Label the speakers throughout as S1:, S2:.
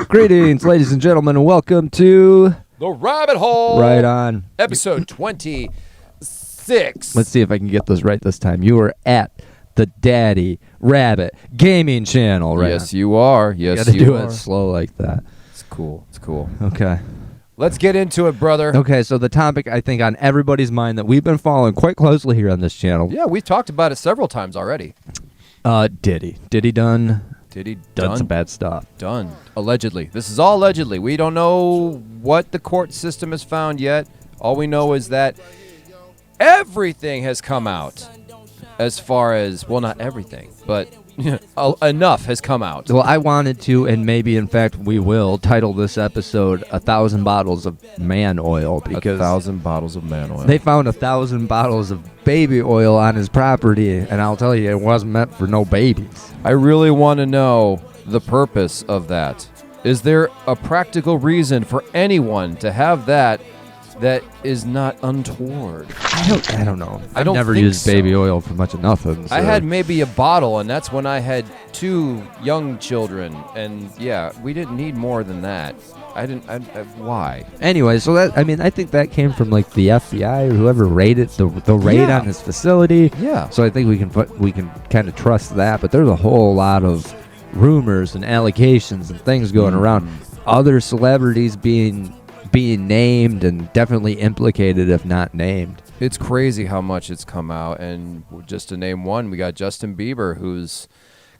S1: Greetings, ladies and gentlemen, and welcome to
S2: The Rabbit Hole.
S1: Right On.
S2: Episode 26.
S1: Let's see if I can get this right this time. You are at the Daddy Rabbitt Gaming Channel, right?
S2: Yes, you are. Yes,
S1: you gotta do
S2: are.
S1: it slow like that.
S2: It's cool. It's cool.
S1: Okay.
S2: Let's get into it, brother.
S1: Okay, so the topic I think on everybody's mind that we've been following quite closely here on this channel.
S2: Yeah, we've talked about it several times already.
S1: Diddy. Diddy done
S2: Done
S1: some bad stuff.
S2: Done. Allegedly. This is all allegedly. We don't know what the court system has found yet. All we know is that everything has come out. As far as, well, not everything, but enough has come out.
S1: Well, I wanted to, and maybe in fact we will, title this episode 1,000 Bottles of Man Oil, because
S2: 1,000 bottles of man oil.
S1: they found 1,000 bottles of baby oil on his property, and I'll tell you, it wasn't meant for no babies.
S2: I really want to know the purpose of that. Is there a practical reason for anyone to have that is not untoward?
S1: I don't know.
S2: I
S1: I've
S2: don't
S1: never
S2: think
S1: used
S2: so.
S1: baby oil for much of nothing.
S2: I
S1: so-
S2: had maybe a bottle, and that's when I had 2 young children, and yeah, we didn't need more than that. Why?
S1: Anyway, so that, I mean, I think that came from like the FBI or whoever raided the raid
S2: Yeah.
S1: on his facility.
S2: Yeah.
S1: So I think we can kind of trust that, but there's a whole lot of rumors and allegations and things going around. Other celebrities being named and definitely implicated if not named.
S2: It's crazy how much it's come out, and just to name one, we got Justin Bieber, who's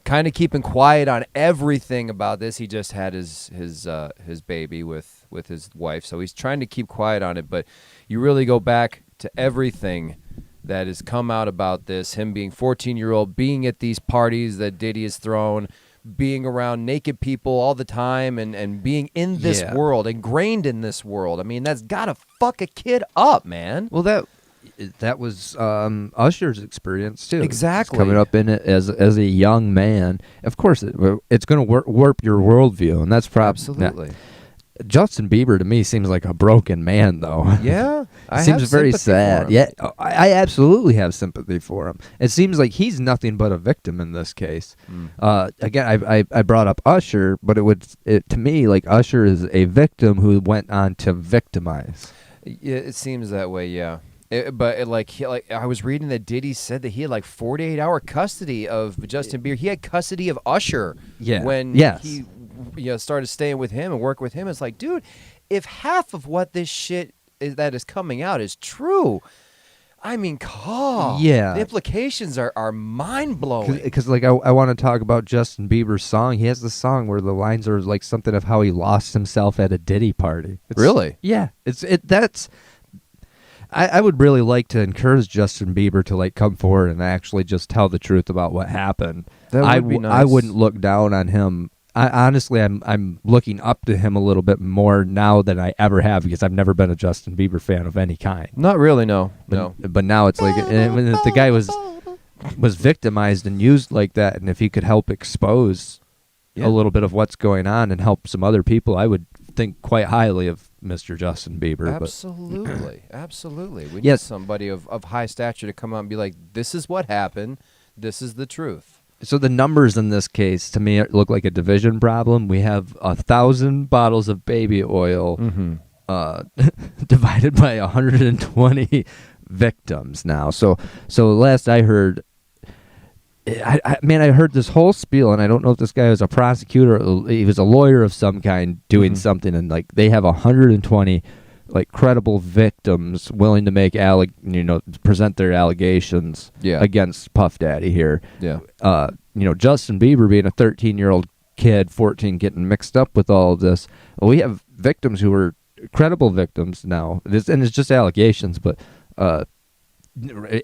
S2: kind of keeping quiet on everything about this. He just had his baby with his wife, so he's trying to keep quiet on it. But you really go back to everything that has come out about this, him being 14-year-old, being at these parties that Diddy has thrown, being around naked people all the time, and being in this world, ingrained in this world. I mean, that's gotta fuck a kid up, man.
S1: Well, that was Usher's experience too.
S2: Exactly.
S1: Coming up in it as a young man, of course it's going to warp your worldview, and that's probably
S2: Absolutely.
S1: Justin Bieber to me seems like a broken man, though.
S2: Yeah, I
S1: seems
S2: have
S1: very
S2: sympathy
S1: sad.
S2: for him.
S1: Yeah, I absolutely have sympathy for him. It seems like he's nothing but a victim in this case. Again, I brought up Usher, but to me, like, Usher is a victim who went on to victimize.
S2: Yeah, it seems that way. Yeah. I was reading that Diddy said that he had like 48-hour custody of Justin Bieber. He had custody of Usher.
S1: Yeah.
S2: When
S1: Yes.
S2: he started staying with him and work with him. It's like, dude, if half of what this shit that is coming out is true, I mean,
S1: yeah,
S2: the implications are mind blowing.
S1: Because like I want to talk about Justin Bieber's song. He has this song where the lines are like something of how he lost himself at a Diddy party.
S2: Really?
S1: Yeah. I would really like to encourage Justin Bieber to like come forward and actually just tell the truth about what happened.
S2: That would be nice.
S1: I wouldn't look down on him. Honestly, I'm looking up to him a little bit more now than I ever have, because I've never been a Justin Bieber fan of any kind.
S2: Not really, no.
S1: But now it's like, and if the guy was victimized and used like that, and if he could help expose a little bit of what's going on and help some other people, I would think quite highly of Mr. Justin Bieber.
S2: Absolutely. Absolutely. We need somebody of high stature to come out and be like, this is what happened. This is the truth.
S1: So the numbers in this case, to me, look like a division problem. We have 1,000 bottles of baby oil divided by 120 victims now. So last I heard, I heard this whole spiel, and I don't know if this guy was a prosecutor or he was a lawyer of some kind doing something, and like they have 120 like credible victims willing to make present their allegations against Puff Daddy here.
S2: Yeah.
S1: Justin Bieber being a 13-year-old kid, 14, getting mixed up with all of this. Well, we have victims who are credible victims now, and it's just allegations, but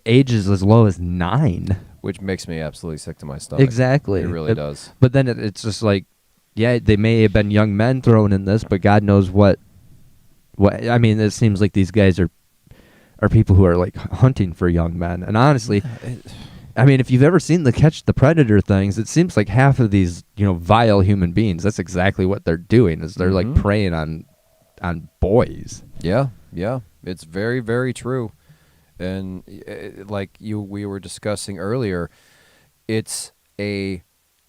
S1: ages as low as 9.
S2: Which makes me absolutely sick to my stomach.
S1: Exactly.
S2: It really does.
S1: But then it's just like, yeah, they may have been young men thrown in this, but God knows what. I mean, it seems like these guys are people who are like hunting for young men. And honestly, I mean, if you've ever seen the Catch the Predator things, it seems like half of these, vile human beings, that's exactly what they're doing, is they're like preying on boys.
S2: Yeah, yeah. It's very, very true. And we were discussing earlier, it's a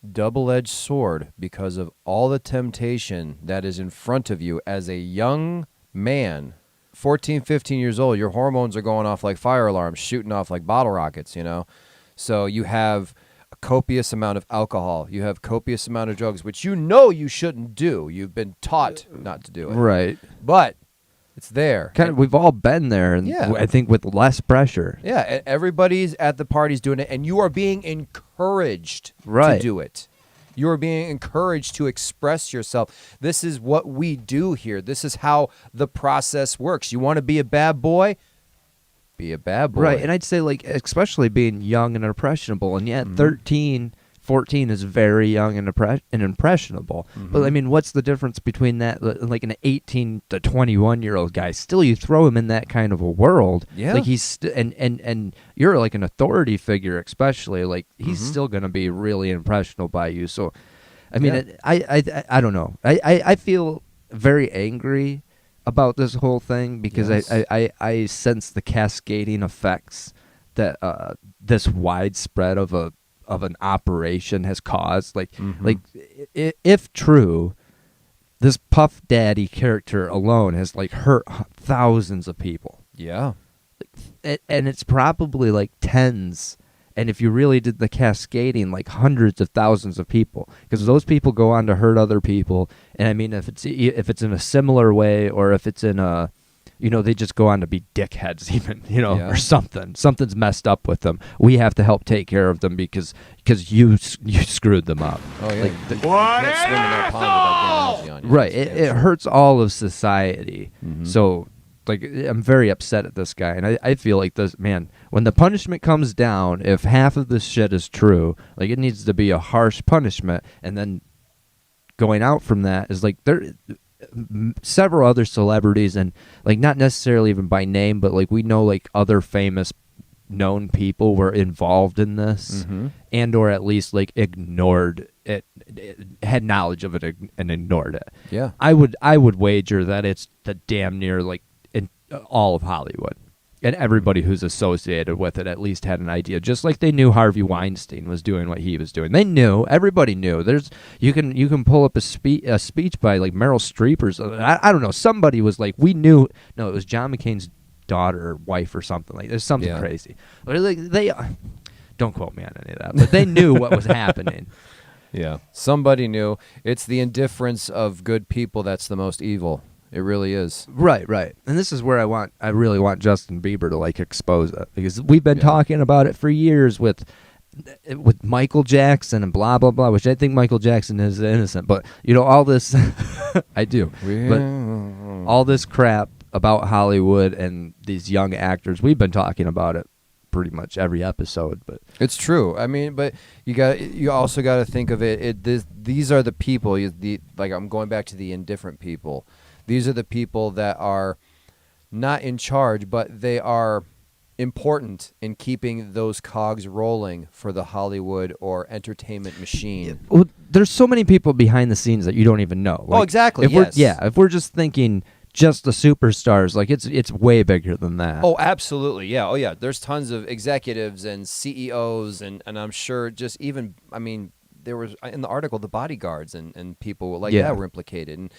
S2: double-edged sword because of all the temptation that is in front of you as a young man. 14, 15 years old, your hormones are going off like fire alarms, shooting off like bottle rockets, you know? So you have a copious amount of alcohol. You have copious amount of drugs, which you know you shouldn't do. You've been taught not to do it.
S1: Right.
S2: But it's there.
S1: We've all been there, and
S2: Yeah.
S1: I think with less pressure.
S2: Yeah, and everybody's at the parties doing it, and you are being encouraged
S1: Right.
S2: to do it. You are being encouraged to express yourself. This is what we do here. This is how the process works. You want to be a bad boy? Be a bad boy.
S1: Right, and I'd say, like, especially being young and impressionable, and yet 13, 14 is very young and impressionable. But, I mean, what's the difference between that, like, an 18 to 21-year-old guy? Still, you throw him in that kind of a world.
S2: Yeah.
S1: Like, he's, and you're, like, an authority figure, especially. Like, he's still going to be really impressionable by you. So, I mean,
S2: Yeah.
S1: I don't know. I feel very angry about this whole thing because
S2: Yes.
S1: I sense the cascading effects that this widespread of an operation has caused. Like if true, this Puff Daddy character alone has like hurt thousands of people,
S2: Yeah.
S1: and it's probably like tens. And if you really did the cascading, like hundreds of thousands of people, because those people go on to hurt other people. And I mean, if it's in a similar way, or if it's in a, you know, they just go on to be dickheads, even, you know,
S2: Yeah.
S1: or something's messed up with them. We have to help take care of them because you screwed them up.
S2: Oh, yeah.
S1: Like,
S2: You can't swim in that pond without getting algae on you.
S1: right. It hurts all of society.
S2: Mhm.
S1: So, like, I'm very upset at this guy, and I feel like this, man, when the punishment comes down, if half of this shit is true, like, it needs to be a harsh punishment, and then going out from that is, like, several other celebrities, and, like, not necessarily even by name, but, like, we know, like, other famous known people were involved in this, and or at least, like, ignored it, had knowledge of it and ignored it.
S2: Yeah.
S1: I would wager that it's the damn near, like, in all of Hollywood, and everybody who's associated with it at least had an idea. Just like they knew Harvey Weinstein was doing what he was doing. They knew. Everybody knew. You can pull up a speech by like Meryl Streep or I don't know. Somebody was like, we knew. No, it was John McCain's daughter or wife or something like. There's something crazy. But like they don't quote me on any of that. But they knew what was happening.
S2: Yeah. Somebody knew. It's the indifference of good people that's the most evil. It really is.
S1: Right. And this is where I really want Justin Bieber to like expose it, because we've been talking about it for years with Michael Jackson and blah blah blah, which I think Michael Jackson is innocent, but you know, all this I do. But all this crap about Hollywood and these young actors, we've been talking about it pretty much every episode, but
S2: it's true. I mean, but you also got to think of it. These are the people. Like, I'm going back to the indifferent people. These are the people that are not in charge, but they are important in keeping those cogs rolling for the Hollywood or entertainment machine.
S1: Well, there's so many people behind the scenes that you don't even know. Like,
S2: exactly.
S1: If we're just thinking just the superstars, like it's way bigger than that.
S2: Oh, absolutely. Yeah. Oh, yeah. There's tons of executives and CEOs, and I'm sure just even, I mean, there was in the article the bodyguards and people like that were implicated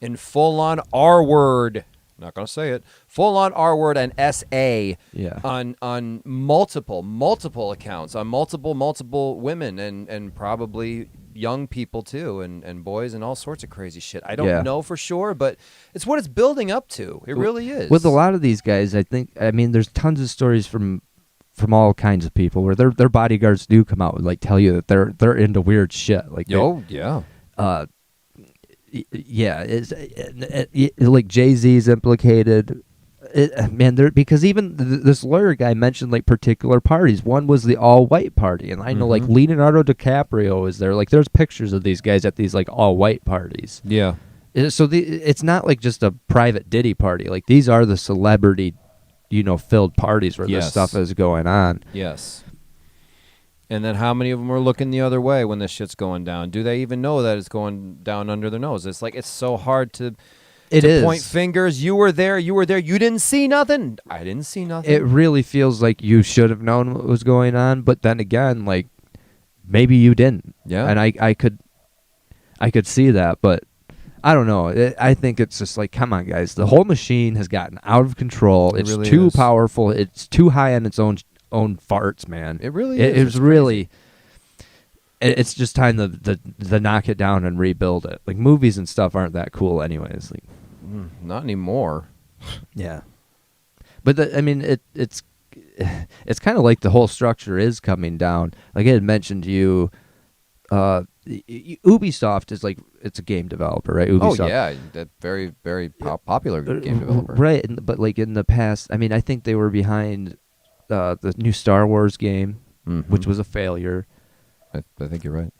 S2: in full on R word. Not gonna say it. Full on R word and SA. On multiple accounts, on multiple women and probably young people too, and boys and all sorts of crazy shit. I don't know for sure, but it's what it's building up to. It really is.
S1: With a lot of these guys, I mean, there's tons of stories from all kinds of people where their bodyguards do come out and like tell you that they're into weird shit. Like, like Jay-Z's implicated. Because even this lawyer guy mentioned like particular parties. One was the all-white party, and I know like Leonardo DiCaprio is there. Like, there's pictures of these guys at these like all-white parties.
S2: Yeah.
S1: So it's not like just a private Diddy party. Like, these are the celebrity, filled parties where this stuff is going on.
S2: Yes. And then how many of them are looking the other way when this shit's going down? Do they even know that it's going down under their nose? It's like, it's so hard to point fingers. You were there. You didn't see nothing. I didn't see nothing.
S1: It really feels like you should have known what was going on. But then again, like, maybe you didn't.
S2: Yeah.
S1: And I could see that, but I don't know. I think it's just like, come on, guys. The whole machine has gotten out of control.
S2: It
S1: It's
S2: really
S1: too
S2: is.
S1: powerful. It's too high on its own farts, man.
S2: It really is.
S1: It's really. It's just time to knock it down and rebuild it. Like movies and stuff aren't that cool, anyways. Like,
S2: not anymore.
S1: yeah. But it's kind of like the whole structure is coming down. Like I had mentioned to you, Ubisoft is like, it's a game developer, right? Ubisoft.
S2: Oh yeah, that very very popular game developer.
S1: Right, but like in the past, I mean, I think they were behind the new Star Wars game, which was a failure.
S2: I think you're right.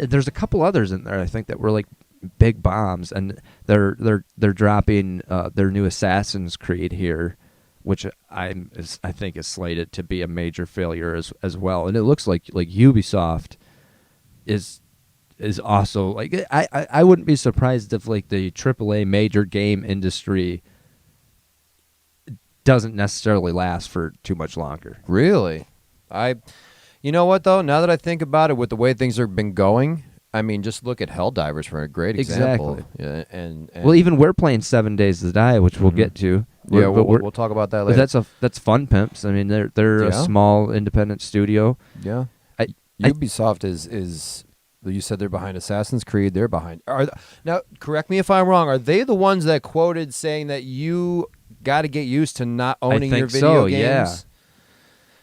S1: There's a couple others in there I think that were like big bombs, and they're dropping their new Assassin's Creed here, which I think is slated to be a major failure as well. And it looks like Ubisoft is also like, I wouldn't be surprised if like the AAA major game industry doesn't necessarily last for too much longer.
S2: Really? You know what though? Now that I think about it, with the way things have been going, I mean, just look at Helldivers for a great example.
S1: Exactly.
S2: Yeah, and
S1: well, even we're playing 7 Days to Die, which we'll get to.
S2: Yeah, we'll talk about that later.
S1: That's Fun Pimps. I mean, they're a small independent studio.
S2: Yeah. Ubisoft is. You said they're behind Assassin's Creed. They're behind. Now, correct me if I'm wrong. Are they the ones that quoted saying that you got to get used to not owning your video games?
S1: Yeah.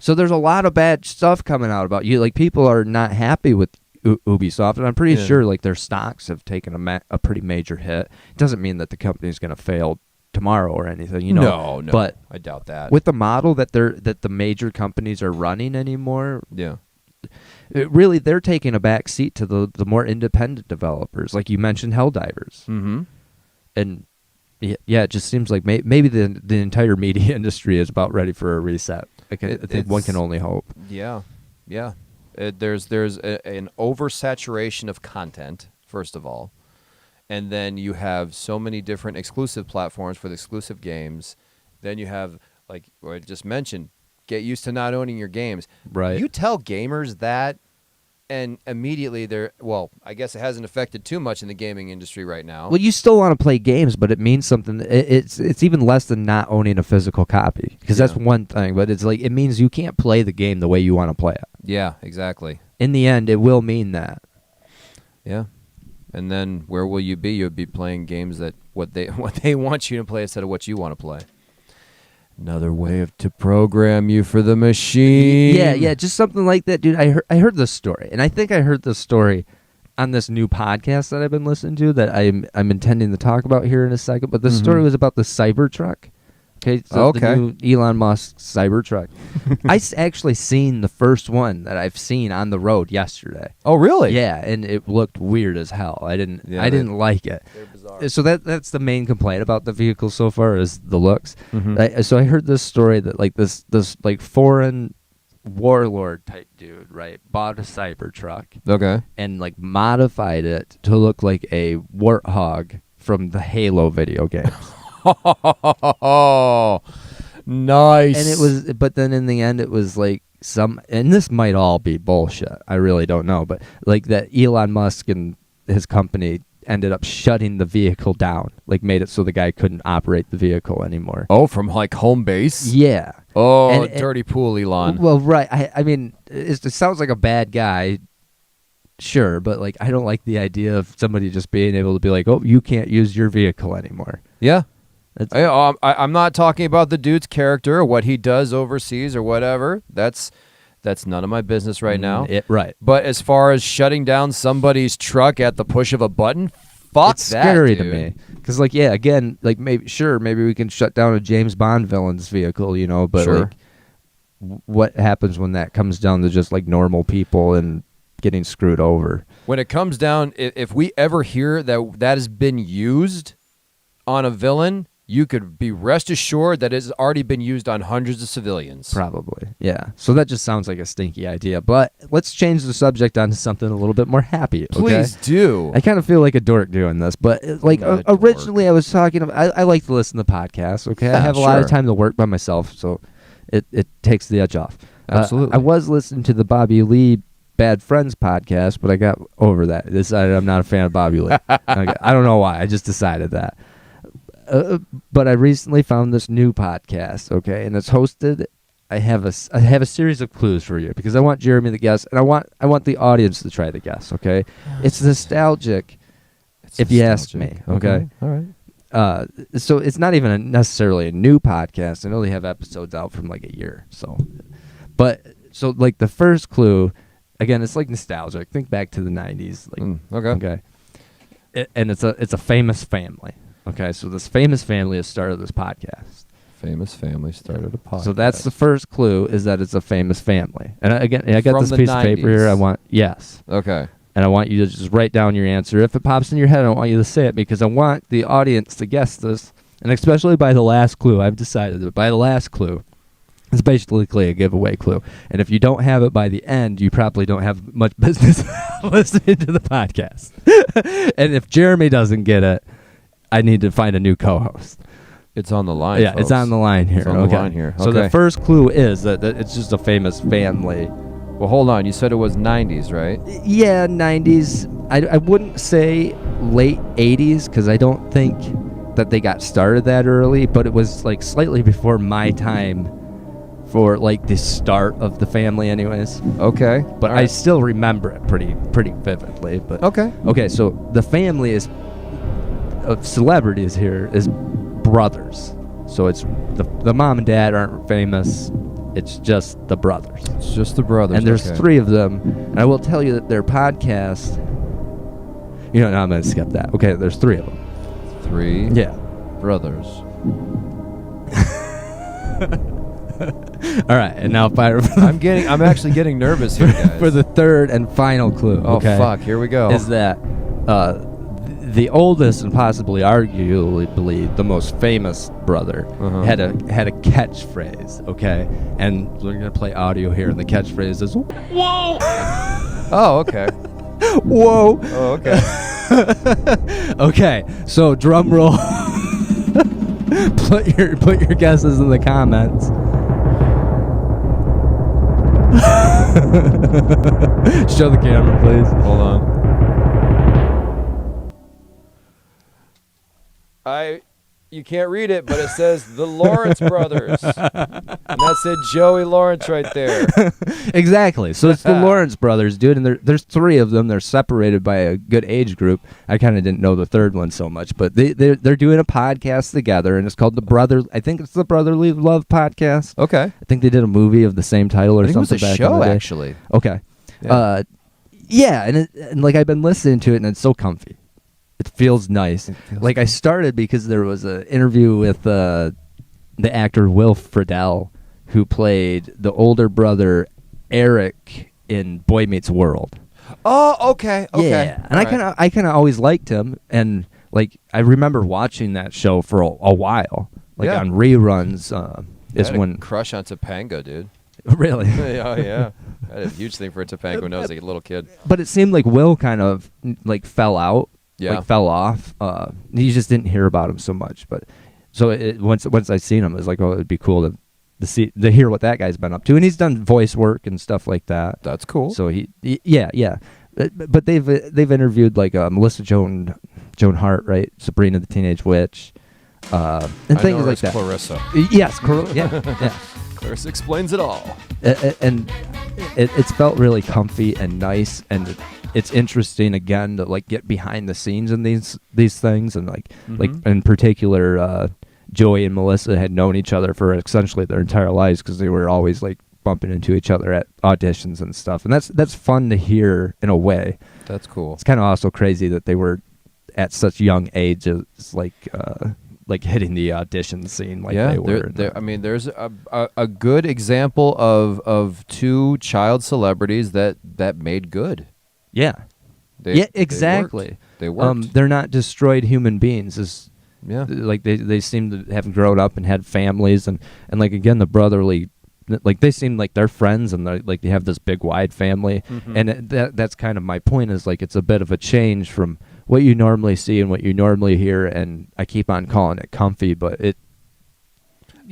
S1: So there's a lot of bad stuff coming out about you. Like, people are not happy with Ubisoft, and I'm pretty sure like their stocks have taken a pretty major hit. It doesn't mean that the company's going to fail tomorrow or anything, you know.
S2: No,
S1: but
S2: I doubt that.
S1: With the model that the major companies are running anymore,
S2: yeah,
S1: really they're taking a back seat to the more independent developers, like you mentioned, Helldivers.
S2: Mm-hmm.
S1: And yeah, it just seems like maybe the entire media industry is about ready for a reset. I think one can only hope.
S2: Yeah, yeah. There's an oversaturation of content, first of all, and then you have so many different exclusive platforms for the exclusive games. Then you have, like what I just mentioned, get used to not owning your games.
S1: Right.
S2: You tell gamers that, and immediately they're, well, I guess it hasn't affected too much in the gaming industry right now.
S1: Well, you still want to play games, but it means something. It's even less than not owning a physical copy, because that's one thing. But it's like, it means you can't play the game the way you want to play it.
S2: Yeah, exactly.
S1: In the end, it will mean that.
S2: Yeah. And then where will you be? You'll be playing games that what they want you to play instead of what you want to play. Another way to program you for the machine.
S1: Yeah, just something like that, dude. I heard this story, and I think I heard this story on this new podcast that I've been listening to that I'm intending to talk about here in a second. But the story was about the Cybertruck. Okay, so the new Elon Musk Cybertruck. I actually seen the first one that I've seen on the road yesterday.
S2: Oh, really?
S1: Yeah, and it looked weird as hell. I didn't like it.
S2: They're bizarre.
S1: So that's the main complaint about the vehicle so far is the looks.
S2: Mm-hmm.
S1: So I heard this story that like this like foreign warlord type dude, right, bought a Cybertruck.
S2: Okay.
S1: And like modified it to look like a warthog from the Halo video games.
S2: Oh, nice.
S1: And it was, but then in the end, it was like and this might all be bullshit. I really don't know, but like that Elon Musk and his company ended up shutting the vehicle down, like made it so the guy couldn't operate the vehicle anymore.
S2: Oh, from like home base?
S1: Yeah.
S2: Oh, dirty pool, Elon.
S1: Well, right. I mean, it sounds like a bad guy. Sure, but like I don't like the idea of somebody just being able to be like, oh, you can't use your vehicle anymore.
S2: Yeah. I'm not talking about the dude's character or what he does overseas or whatever. That's none of my business right now.
S1: Right.
S2: But as far as shutting down somebody's truck at the push of a button,
S1: it's
S2: that,
S1: scary
S2: dude.
S1: to me. Because like, yeah, again, like maybe we can shut down a James Bond villain's vehicle, you know, but
S2: Sure.
S1: like what happens when that comes down to just like normal people and getting screwed over?
S2: When it comes down, if we ever hear that has been used on a villain, you could be rest assured that it's already been used on hundreds of civilians.
S1: Probably, yeah. So that just sounds like a stinky idea. But let's change the subject onto something a little bit more happy. Okay?
S2: Please do.
S1: I kind of feel like a dork doing this, but like originally I was talking about, I like to listen to podcasts, okay? I have a lot of time to work by myself, so it takes the edge off.
S2: Absolutely.
S1: I was listening to the Bobby Lee Bad Friends podcast, but I got over that. Decided I'm not a fan of Bobby Lee. I don't know why. I just decided that. But I recently found this new podcast, okay, and it's hosted. I have a series of clues for you because I want Jeremy to guess, and I want the audience to try to guess, okay? It's nostalgic, if you ask me, okay?
S2: All right.
S1: So it's not even necessarily a new podcast. I know they have episodes out from like a year. So like the first clue, again, it's like nostalgic. Think back to the 90s. Like, okay. And it's a famous family. Okay, so this famous family has started this podcast.
S2: Famous family started a podcast.
S1: So that's the first clue, is that it's a famous family. And I got
S2: From
S1: this
S2: the
S1: piece of paper here. Yes.
S2: Okay.
S1: And I want you to just write down your answer. If it pops in your head, I don't want you to say it because I want the audience to guess this. And especially by the last clue, I've decided that by the last clue, it's basically a giveaway clue. And if you don't have it by the end, you probably don't have much business listening to the podcast. And if Jeremy doesn't get it, I need to find a new co-host.
S2: It's on the line.
S1: Yeah,
S2: folks.
S1: it's on the line here.
S2: It's on the line here.
S1: So the first clue is that it's just a famous family.
S2: Well, hold on. You said it was 90s, right?
S1: Yeah, 90s. I wouldn't say late 80s because I don't think that they got started that early, but it was like slightly before my time for like the start of the family anyways.
S2: Okay.
S1: But I still remember it pretty vividly. But Okay, so the family of celebrities here is brothers. So it's the mom and dad aren't famous. It's just the brothers.
S2: It's just the brothers.
S1: And there's three of them. And I will tell you that their podcast... No, I'm going to skip that. Okay, there's three of them.
S2: Three?
S1: Yeah.
S2: Brothers.
S1: All right, and now
S2: I'm actually getting nervous here, guys.
S1: For the third and final clue.
S2: Oh,
S1: okay,
S2: fuck. Here we go.
S1: Is that the oldest and possibly arguably the most famous brother had a catchphrase, okay? And we're going to play audio here, and the catchphrase is, "Whoa!"
S2: Oh, okay.
S1: Whoa!
S2: Oh, okay.
S1: Okay, so drum roll. Put your guesses in the comments. Show the camera, please.
S2: Hold on. You can't read it, but it says the Lawrence brothers. And that said Joey Lawrence right there.
S1: Exactly. So it's the Lawrence brothers, dude, and there's three of them. They're separated by a good age group. I kind of didn't know the third one so much, but they're doing a podcast together, and it's called I think it's the Brotherly Love Podcast.
S2: Okay.
S1: I think they did a movie of the same title or something back in the day.
S2: It was a show, actually.
S1: Okay.
S2: Yeah.
S1: And like I've been listening to it, and it's so comfy. It feels nice. I started because there was an interview with the actor Will Friedle, who played the older brother Eric in Boy Meets World.
S2: Oh, okay.
S1: Yeah, and I kind of always liked him, and I remember watching that show for a while, on reruns. Is when
S2: crush on Topanga, dude.
S1: Really?
S2: Oh yeah, I had a huge thing for Topanga when I was a little kid.
S1: But it seemed like Will kind of fell out.
S2: Yeah.
S1: Fell off. You just didn't hear about him so much. But so once I seen him, it was like, oh, it'd be cool to hear what that guy's been up to, and he's done voice work and stuff like that.
S2: That's cool.
S1: So yeah. But they've interviewed Melissa Joan Hart, right? Sabrina the Teenage Witch, and things like that.
S2: Clarissa.
S1: Yes, yeah.
S2: Clarissa explains it all.
S1: And it's felt really comfy and nice, and it's interesting again to get behind the scenes in these things, and in particular, Joey and Melissa had known each other for essentially their entire lives because they were always bumping into each other at auditions and stuff, and that's fun to hear in a way.
S2: That's cool.
S1: It's kind of also crazy that they were at such young ages, hitting the audition scene they were.
S2: I mean, there's a good example of two child celebrities that made good.
S1: Yeah. Exactly.
S2: They worked.
S1: They're not destroyed human beings. They seem to have grown up and had families, and again, the brotherly, they seem like they're friends, and they have this big wide family, and that's kind of my point, is it's a bit of a change from what you normally see and what you normally hear, and I keep on calling it comfy, but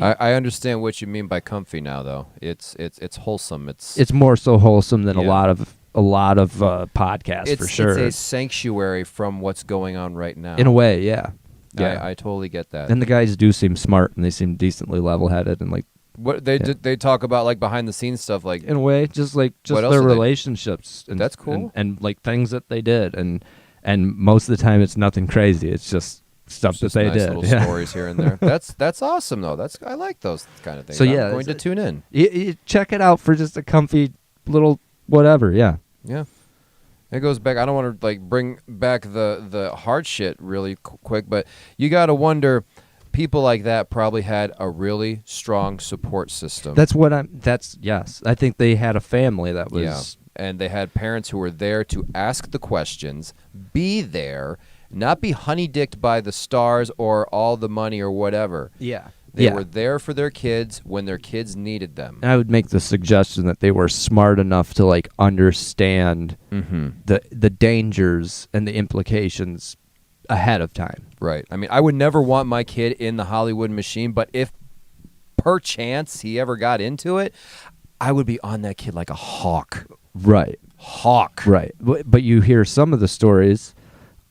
S2: I understand what you mean by comfy now, though. It's wholesome. It's
S1: more so wholesome than a lot of a lot of podcasts for sure.
S2: It's a sanctuary from what's going on right now.
S1: In a way, yeah. Yeah,
S2: I totally get that.
S1: And the guys do seem smart, and they seem decently level-headed, and like
S2: what they talk about, like behind the scenes stuff, like
S1: in a way, just their relationships. And
S2: that's cool.
S1: And like things that they did, and most of the time it's nothing crazy. It's just stuff that they did.
S2: Little stories here and there. That's awesome though. I like those kind of things.
S1: So yeah,
S2: I'm going to tune in.
S1: You check it out for just a comfy little whatever. Yeah.
S2: Yeah. It goes back. I don't want to like bring back the hard shit really quick, but you got to wonder. People like that probably had a really strong support system.
S1: Yes. I think they had a family that was.
S2: Yeah. And they had parents who were there to ask the questions, be there, not be honey-dicked by the stars or all the money or whatever.
S1: Yeah.
S2: They were there for their kids when their kids needed them.
S1: And I would make the suggestion that they were smart enough to like understand the dangers and the implications ahead of time.
S2: Right. I mean, I would never want my kid in the Hollywood machine, but if perchance he ever got into it, I would be on that kid like a hawk.
S1: Right.
S2: Hawk.
S1: Right. But you hear some of the stories,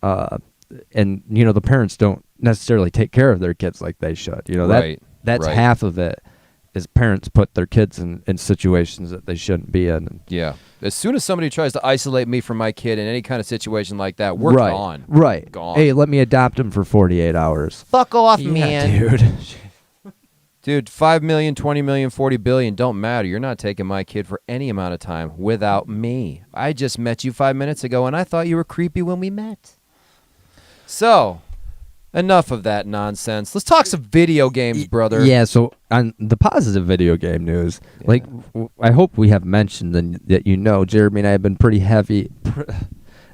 S1: and, you know, the parents don't necessarily take care of their kids like they should. You know, that's half of it is parents put their kids in situations that they shouldn't be in.
S2: Yeah. As soon as somebody tries to isolate me from my kid in any kind of situation like that, we're gone.
S1: Right.
S2: Gone.
S1: Hey, let me adopt him for 48 hours.
S2: Fuck off, man.
S1: Dude.
S2: Dude, 5 million, 20 million, 40 billion, don't matter. You're not taking my kid for any amount of time without me. I just met you 5 minutes ago, and I thought you were creepy when we met. So, enough of that nonsense. Let's talk some video games, brother.
S1: Yeah, so on the positive video game news, like I hope we have mentioned that you know, Jeremy and I have been pretty heavy.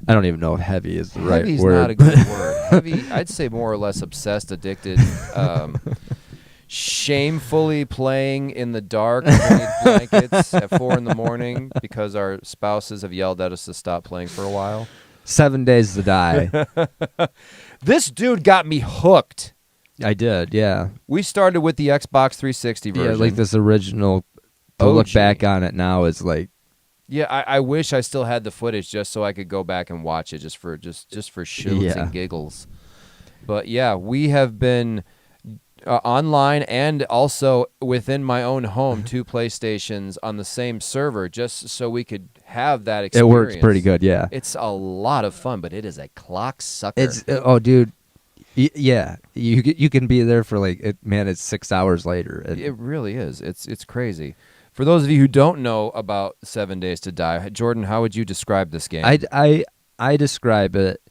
S1: I don't even know if heavy is the right
S2: Heavy's
S1: word.
S2: not a good word. Heavy, I'd say more or less obsessed, addicted, shamefully playing in the dark underneath blankets at 4 a.m. because our spouses have yelled at us to stop playing for a while.
S1: 7 Days to Die.
S2: This dude got me hooked.
S1: I did, yeah.
S2: We started with the Xbox 360 version.
S1: Yeah, like this original. To
S2: OG.
S1: look back on it now is like.
S2: Yeah, I wish I still had the footage just so I could go back and watch it just for shits and giggles. But yeah, we have been online and also within my own home, 2 PlayStations on the same server, just so we could have that experience.
S1: It works pretty good, yeah.
S2: It's a lot of fun, but it is a clock sucker.
S1: It's dude, yeah. You can be there for like it's 6 hours later.
S2: It really is. It's crazy. For those of you who don't know about 7 Days to Die, Jordan, how would you describe this game?
S1: I describe it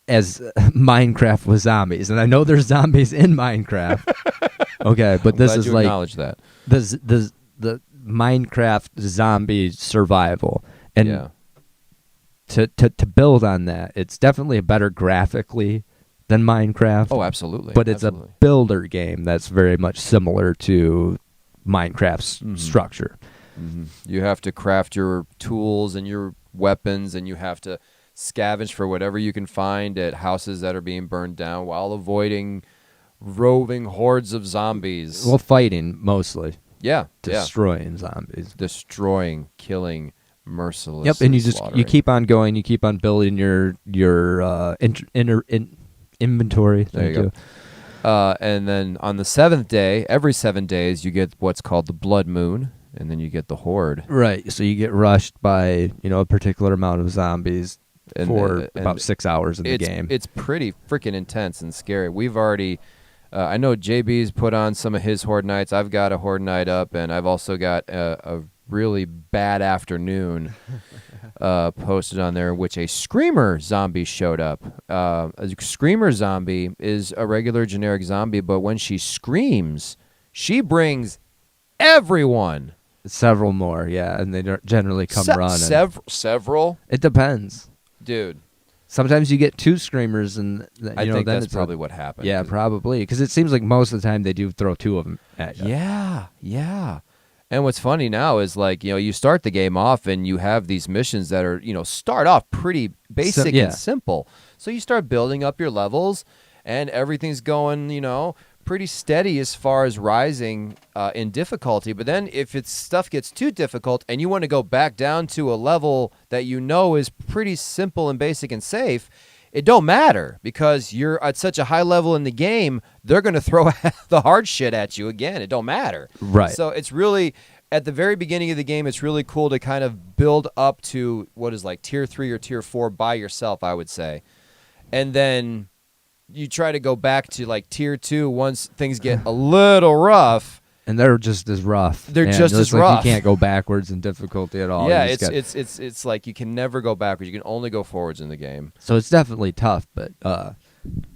S1: as Minecraft with zombies, and I know there's zombies in Minecraft. Okay, but this is like
S2: acknowledge that
S1: the Minecraft zombie survival, and to build on that, it's definitely a better graphically than Minecraft.
S2: Oh, absolutely.
S1: But it's a builder game that's very much similar to Minecraft's structure.
S2: Mm-hmm. You have to craft your tools and your weapons, and you have to scavenge for whatever you can find at houses that are being burned down while avoiding roving hordes of zombies.
S1: Well, fighting mostly.
S2: Yeah.
S1: Destroying zombies.
S2: Destroying, killing, merciless.
S1: Yep, and you keep on going, you keep on building your inventory.
S2: There you go. And then on the 7th day, every 7 days, you get what's called the blood moon, and then you get the horde.
S1: Right, so you get rushed by a particular amount of zombies for about 6 hours in the game.
S2: It's pretty freaking intense and scary. We've already... I know JB's put on some of his Horde Nights. I've got a Horde Night up, and I've also got a really bad afternoon posted on there in which a Screamer zombie showed up. A Screamer zombie is a regular generic zombie, but when she screams, she brings everyone.
S1: Several more, yeah, and they don't generally come running.
S2: Several?
S1: It depends.
S2: Dude.
S1: Sometimes you get 2 screamers, and
S2: I think that's probably what happened.
S1: Yeah, probably, because it seems like most of the time they do throw 2 of them at you.
S2: Yeah. And what's funny now is you start the game off and you have these missions that are start off pretty basic and simple. So you start building up your levels, and everything's going pretty steady as far as rising in difficulty. But then if stuff gets too difficult and you want to go back down to a level that you know is pretty simple and basic and safe, it don't matter because you're at such a high level in the game, they're going to throw the hard shit at you again. It don't matter.
S1: Right.
S2: So it's really, at the very beginning of the game, it's really cool to kind of build up to what is like tier 3 or tier 4 by yourself, I would say. And then you try to go back to like tier 2 once things get a little rough.
S1: And they're just as rough.
S2: They're just as
S1: like
S2: rough.
S1: You can't go backwards in difficulty at all.
S2: Yeah, it's like you can never go backwards. You can only go forwards in the game.
S1: So it's definitely tough, but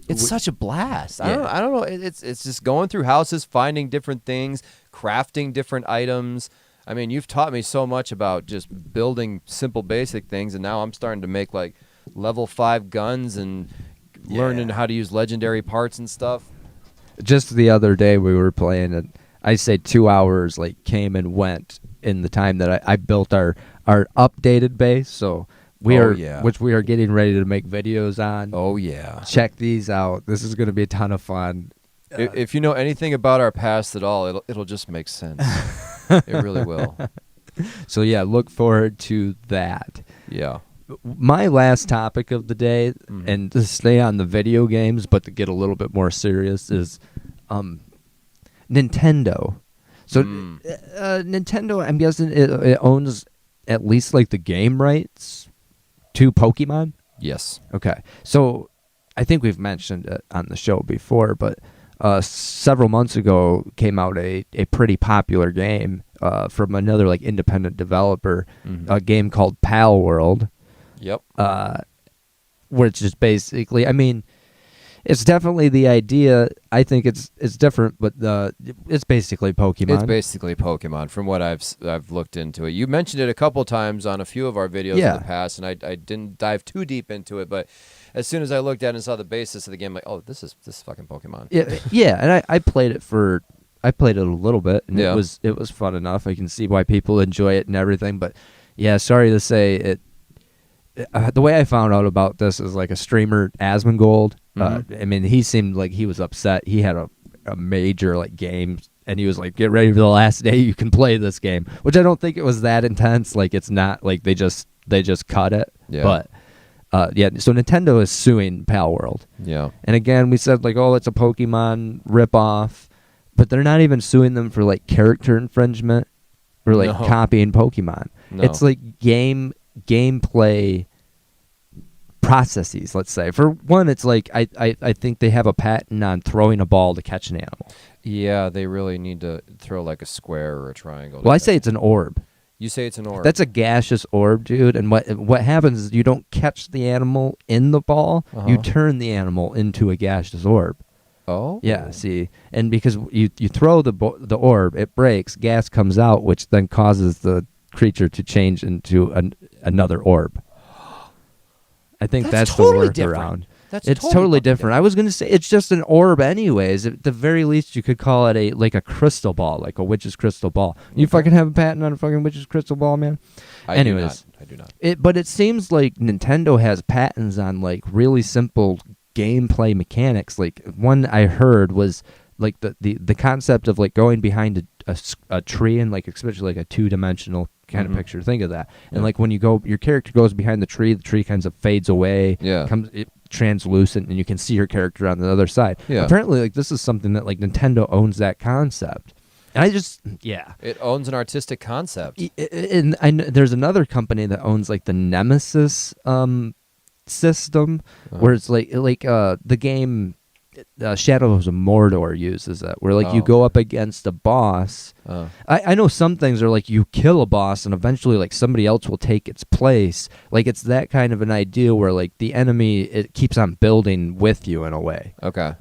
S2: it's such a blast.
S1: Yeah.
S2: I don't know. It's just going through houses, finding different things, crafting different items. I mean, you've taught me so much about just building simple, basic things, and now I'm starting to make like level 5 guns and learning how to use legendary parts and stuff.
S1: Just the other day we were playing, and I say 2 hours like came and went in the time that I built our updated base. So which we are getting ready to make videos on.
S2: Oh yeah,
S1: check these out. This is going to be a ton of fun.
S2: If you know anything about our past at all, it'll just make sense. It really will.
S1: So yeah, look forward to that.
S2: Yeah.
S1: My last topic of the day, and to stay on the video games, but to get a little bit more serious, is Nintendo. So Nintendo, I'm guessing it owns at least like the game rights to Pokemon?
S2: Yes.
S1: Okay. So I think we've mentioned it on the show before, but several months ago came out a pretty popular game from another like independent developer, a game called Pal World.
S2: Yep.
S1: Which is basically, I mean, it's definitely the idea. I think it's different, but it's basically Pokemon.
S2: It's basically Pokemon from what I've looked into it. You mentioned it a couple times on a few of our videos in the past, and I didn't dive too deep into it, but as soon as I looked at it and saw the basis of the game, I'm like, oh, this is fucking Pokemon.
S1: Yeah, and I played it a little bit, and it was fun enough. I can see why people enjoy it and everything, but yeah, sorry to say it. The way I found out about this is like a streamer, Asmongold. I mean, he seemed like he was upset. He had a major like game, and he was like, "Get ready for the last day you can play this game," which I don't think it was that intense. Like, it's not like they just cut it. Yeah. But so Nintendo is suing Pal World.
S2: Yeah. And
S1: again, we said like, oh, it's a Pokemon ripoff, but they're not even suing them for like character infringement or like copying Pokemon. No. It's like gameplay processes, let's say. For one, it's like I think they have a patent on throwing a ball to catch an animal.
S2: Yeah, they really need to throw like a square or a triangle.
S1: Well, I say it's an orb.
S2: You say it's an orb.
S1: That's a gaseous orb, dude. And what happens is you don't catch the animal in the ball. You turn the animal into a gaseous orb.
S2: Oh?
S1: Yeah, see. And because you throw the orb, it breaks, gas comes out, which then causes the creature to change into another orb. I think that's
S2: totally
S1: the workaround.
S2: It's
S1: totally different. I was going to say it's just an orb anyways. At the very least, you could call it a crystal ball, like a witch's crystal ball. You fucking have a patent on a fucking witch's crystal ball, man?
S2: I do not.
S1: But it seems like Nintendo has patents on like really simple gameplay mechanics. Like one I heard was like the concept of like going behind a tree and like especially like a 2-dimensional kind of picture. Think of that. And like when you go, your character goes behind the tree kind of fades away. Yeah. Comes translucent, and you can see your character on the other side. Yeah. Apparently, like this is something that like Nintendo owns that concept. And
S2: it owns an artistic concept.
S1: And there's another company that owns like the Nemesis system, where it's like the game. Shadows of Mordor uses it, where like you go up against a boss. I know some things are like you kill a boss and eventually like somebody else will take its place. Like it's that kind of an idea where like the enemy, it keeps on building with you in a way. Okay.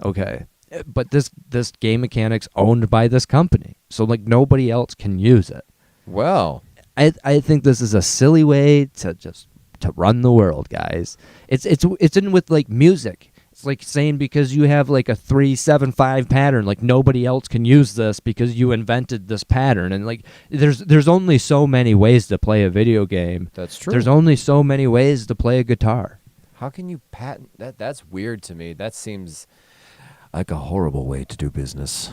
S1: But this game mechanic's owned by this company, so like nobody else can use it.
S2: Well,
S1: I think this is a silly way to run the world, guys. It's in with like music. It's like saying because you have like a 3-7-5 pattern, like nobody else can use this because you invented this pattern. And like there's only so many ways to play a video game.
S2: That's true.
S1: There's only so many ways to play a guitar.
S2: How can you patent that? That's weird to me. That seems. like a horrible way to do business.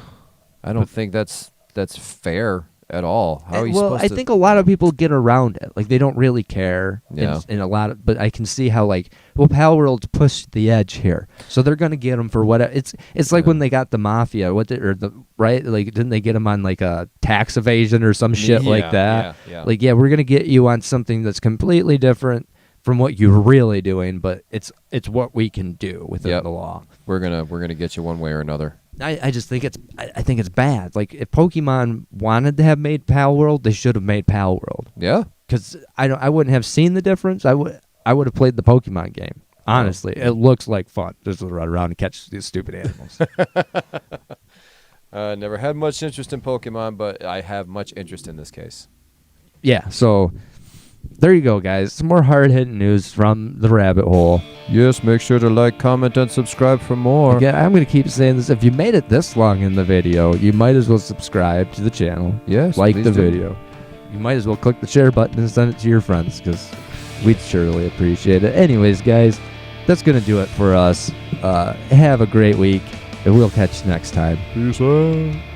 S2: I don't think that's fair at all. How are you supposed to?
S1: I think a lot of people get around it. Like, they don't really care.
S2: Yeah.
S1: In a lot of, but I can see how, like, Pal World's pushed the edge here, so they're gonna get them for whatever. It's like when they got the mafia, right? Like, didn't they get them on like a tax evasion or some shit like that?
S2: Yeah.
S1: Like, yeah, we're gonna get you on something that's completely different from what you're really doing, but it's what we can do within the law.
S2: We're gonna get you one way or another.
S1: I just think I think it's bad. Like, if Pokemon wanted to have made Pal World, they should have made Pal World.
S2: Yeah.
S1: Because I wouldn't have seen the difference. I would have played the Pokemon game. Honestly, it looks like fun just to run around and catch these stupid animals.
S2: Never had much interest in Pokemon, but I have much interest in this case.
S1: Yeah. So there you go, guys. Some more hard-hitting news from the rabbit hole.
S2: Yes, make sure to like, comment, and subscribe for more.
S1: Again, I'm going to keep saying this. If you made it this long in the video, you might as well subscribe to the channel.
S2: Yes,
S1: like
S2: please
S1: the
S2: do.
S1: video. You might as well click the share button and send it to your friends, because we'd surely appreciate it. Anyways, guys, that's going to do it for us. Have a great week, and we'll catch you next time.
S2: Peace out.